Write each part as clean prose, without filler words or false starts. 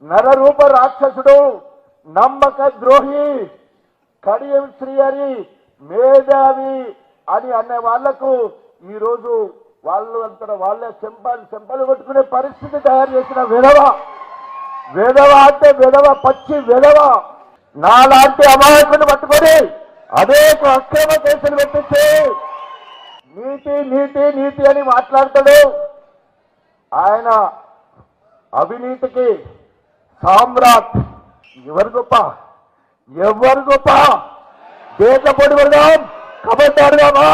నరరూప రాక్షసుడు, నమ్మక ద్రోహి, కడియం శ్రీహరి, మేధావి అని అనే వాళ్లకు ఈరోజు వాళ్ళు అంతా వాళ్ళే చెంపలు కొట్టుకునే పరిస్థితి తయారు చేసిన విధవ అంటే విధవ, పచ్చి విధవ. నాలాంటి అమాయకుని పట్టుకొని అనేక అక్రమ కేసులు పెట్టించి నీతి నీతి నీతి అని మాట్లాడతాడు. ఆయన అవినీతికి సామ్రాట్. ఎవరు గొప్ప దేశ పొడి కొడదాం, కబడ్డీ ఆడదామా,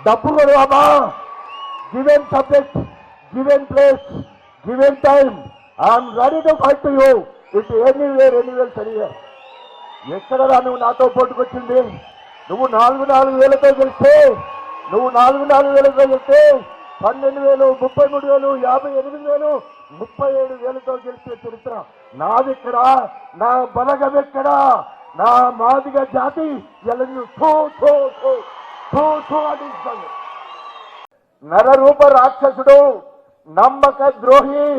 డబ్బు కొడదామా, given subject, given place, given time, I'm ready to fight to you it anywhere సరిగా. ఎక్కడ నువ్వు నాతో పోటుకొచ్చింది? నువ్వు 4,000 గెలిస్తే 12,000, 33,000, 58,000, 37,000తో గెలిచే చరిత్ర నాదిక్కడ. నా బలగం ఎక్కడ? నా మాదిగ జాతి నరరూప రాక్షసుడు, నమ్మక ద్రోహి,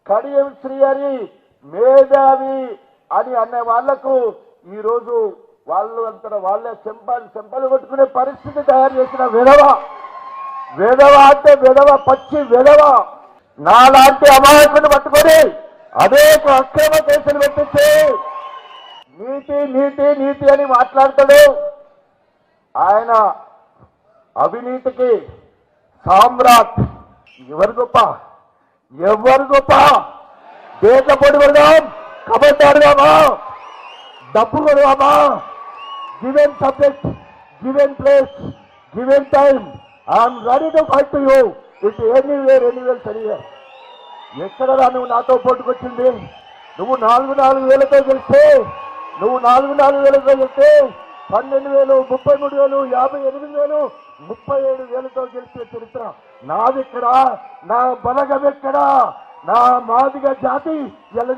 కడియం శ్రీహరి, మేధావి అని అనే వాళ్లకు ఈరోజు వాళ్ళు అంతా వాళ్ళే చెంపలు కొట్టుకునే పరిస్థితి తయారు చేసిన విధవ అంటే విధవ, పచ్చి విధవ. నాలాంటి అమాయకుని పట్టుకొని అనేక అక్రమ కేసులు పెట్టించి నీతి నీతి నీతి అని మాట్లాడతాడు. ఆయన అవినీతికి సామ్రాట్. ఎవరు గొప్ప దేశ పొడి కొడదాం, కబడ్డీ ఆడదామా, డబ్బు కొడదామా, given subject, given place, given time, I'm ready to fight to you it anywhere సరిగా. ఎక్కడ నువ్వు నాతో పోటుకొచ్చింది? నువ్వు 4,000తో గెలిస్తే 12,000, 33,000, 58,000, 37,000తో గెలిచే చరిత్ర నాదిక్కడ. నా బలగం ఎక్కడ? నా మాదిగ జాతి అని